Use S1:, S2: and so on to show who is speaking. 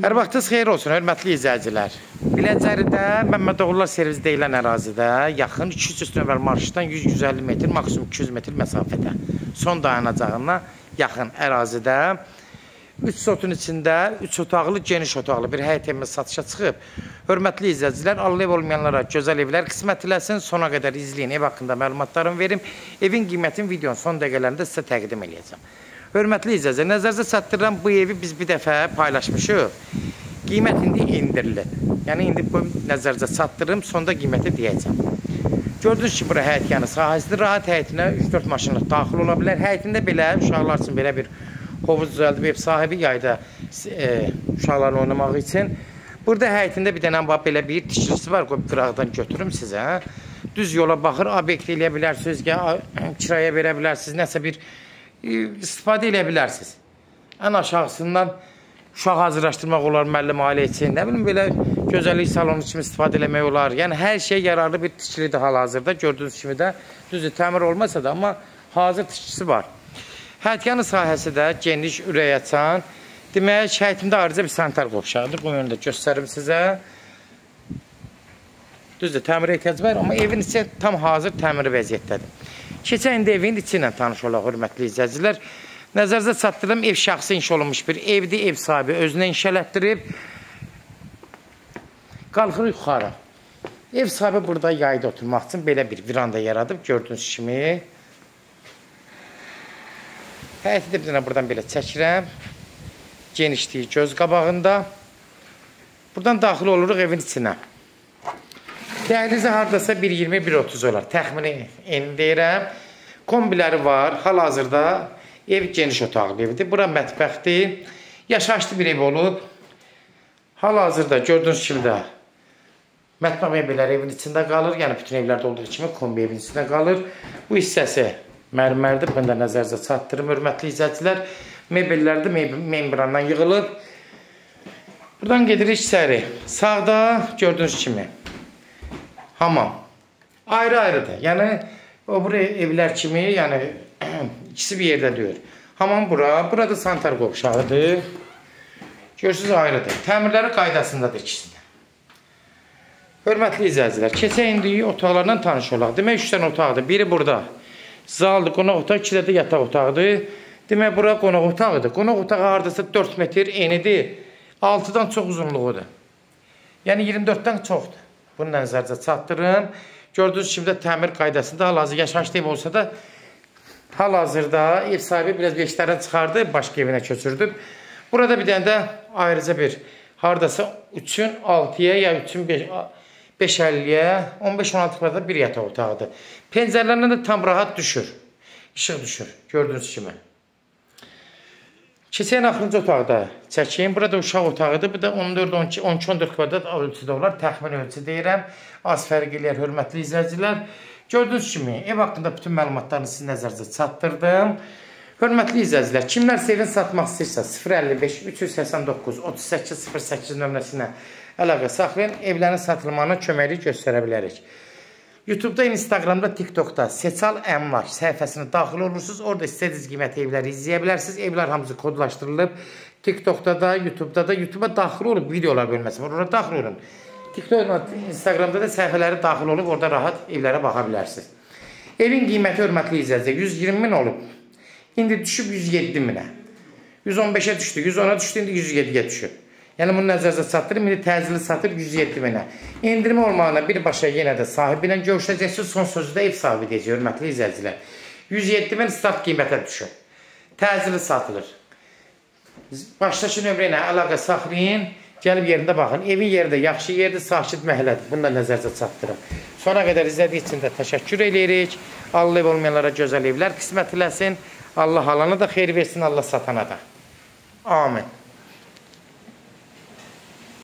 S1: Hər vaxtınız xeyir olsun, hörmətli izləyicilər. Biləcəridə Məmmədoğullar servis deyilən ərazidə yaxın 200 nömrəli marşrutdan 100-150 metr, maksimum 200 metr məsafədə son dayanacağına yaxın ərazidə 3 sotun içində 3 otaqlı, geniş otaqlı bir həyət evimiz satışa çıxıb. Hörmətli izləyicilər, Allah ev olmayanlara gözəl evlər qismət eləsin. Sona qədər izləyin, ev haqqında məlumatlarımı verim. Evin qiymətini videonun son dəqiqələrində sizə təqdim edəcəm. Hörmətli izləyicilər, nəzərinizə çatdırıram, bu evi biz bir dəfə paylaşmışıq. Qiymət indi indirilir. Yəni, indi bu nəzərinizə çatdırırım, sonda qiyməti deyəcəm. Gördüyünüz ki, bura həyət yanı sahəsidir. Rahat həyətinə 3-4 maşınlıq daxil ola bilər. Həyətində belə uşaqlar üçün belə bir hovuz düzəldib ev sahibi yayda uşaqların oynamaq üçün. Burada həyətində bir dənə belə bir tikilisi var. Qıraqdan götürüm sizə. Düz yola baxır, obyekt eləyə bilərsiniz, kiraya verə bilərsiniz, nəsə bir istifadə eləyə bilərsiniz. Ən aşağısından uşaq hazırlaşdırmaq olar, müəllim ailə üçün, nə bilim, belə gözəllik salonu kimi istifadə eləmək olar. Yəni, hər şey yararlı bir tikilidir hal-hazırda. Gördüyünüz kimi də düzdür, təmir olmasa da, amma hazır tikisi var. Həyətyanı sahəsi də geniş, ürək açan. Demək, həyətimdə ayrıca bir sanitar qovşağıdır. Bunu önündə göstərim sizə. Düzdür, təmir ehtiyac var, amma evin içi tam hazır təmiri vəziyyətdədir. Keçən indi evin içi ilə tanış olaq, hörmətli izləyicilər. Nəzərinizə çatdırım, ev şəxsi inşa olunmuş bir evdir, ev sahibi özünə inşələtdirib. Qalxır yuxarı. Ev sahibi burada yayda oturmaq üçün belə bir viranda yaradıb, gördüyünüz kimi. Həyəti də bir dənə buradan belə çəkirəm. Genişliyi göz qabağında. Buradan daxil oluruq evin içinə. Dəhlizi haradasa 1.20-1.30 olar. Təxmini eni deyirəm. Kombiləri var. Hal-hazırda ev geniş otaqlı evdir. Bura mətbəxdir. Yaşayışlı bir ev olub. Hal-hazırda gördüyünüz kimi də mətbəx mebelləri evin içində qalır. Yəni bütün evlərdə olduğu kimi kombi evin içində qalır. Bu hissəsi mərmərdir. Bunu da nəzərinizə çatdırım, hörmətli izləyicilər. Mebellər də membrandan yığılıb. Buradan gedirik içəri. Sağda gördüyünüz kimi hamam. Ayrı-ayrıdır. Yəni, o bura evlər kimi, yəni, ikisi bir yerdə deyir. Hamam bura, burada sanitar qovşağıdır. Görürsünüz, ayrıdır. Təmirləri qaydasındadır ikisində. Hörmətli izləyicilər, keçək indi otaqlarla tanış olaq. Demək, 3 dənə otaqdır. Biri burada zaldır, qonaq otağı, 2 də yataq otağıdır. Demək, bura qonaq otağıdır. Qonaq otağı haradasa 4 metr enidir. 6-dan çox uzunluğudur. Yəni, 24-dən çoxdur. Bunu nəzərinizə çatdırın. Gördüyünüz kimi də təmir qaydasında hal-hazır yaşayışlı ev olsa da hal-hazırda ev sahibi biraz beşlərdən çıxardı, başqa evinə köçürdü. Burada bir dənə də ayrıca bir haradasa 3-ün 6-ya ya 3-ün 5-50-yə 15-16 kvadrat bir yataq otağıdır. Pəncərələrindən də tam rahat düşür. İşıq düşür. Gördüyünüz kimi. Keçən axırıncı otaqda çəkeyim. Burada uşaq otağıdır. Bu da 12-14 kvadrat ölçüdə olar. Təxmin ölçü deyirəm. Az fərq eləyər, hörmətli izləyicilər. Gördüyünüz kimi, ev haqqında bütün məlumatlarını sizin nəzərinizə çatdırdım. Hörmətli izləyicilər, kimlərsə evin satmaq istəyirsə 055-389-3808 nömrəsinə əlaqə saxlayın. Evlərin satılmağına köməklik göstərə bilərik. YouTube'da, Instagram'da, TikTok'da Seçal Əmlak səhifəsində daxil olursunuz. Orada istədiyiniz qiymətli evləri izləyə bilərsiniz. Evlər hamısı kodlaşdırılıb. TikTok'da da, YouTube'da da, YouTube'a daxil olub videolar bölməsi var. Orada daxil olun. TikTok'da, Instagram'da da səhifələri daxil olub. Orada rahat evlərə baxa bilərsiniz. Evin qiyməti, hörmətli izləyicilər, 120 min olub. İndi düşüb 107 minə. 115'ə düşdü, 110'a düşdü, indi 107'yə düşüb. Yəni, bunu nəzərinizə çatdırım, indi təcili satır 107 minə. İndirmə olmağına birbaşa yenə də sahibi ilə görüşəcəksiniz. Son sözü də ev sahibi deyəcək, hörmətli izləyicilər. 107 min start qiymətə düşür. Təcili satılır. Başdakı nömrə ilə əlaqə saxlayın, gəlib yerində baxın. Evin yeri də yaxşı yerdir, sakit məhəllədir. Bunu da nəzərinizə çatdırım. Sona qədər izlədiyi üçün də təşəkkür edirik. Allah ev olmayanlara gözəl evlər qismət eləsin. Allah alana da xeyir versin, Allah satana da. Amin.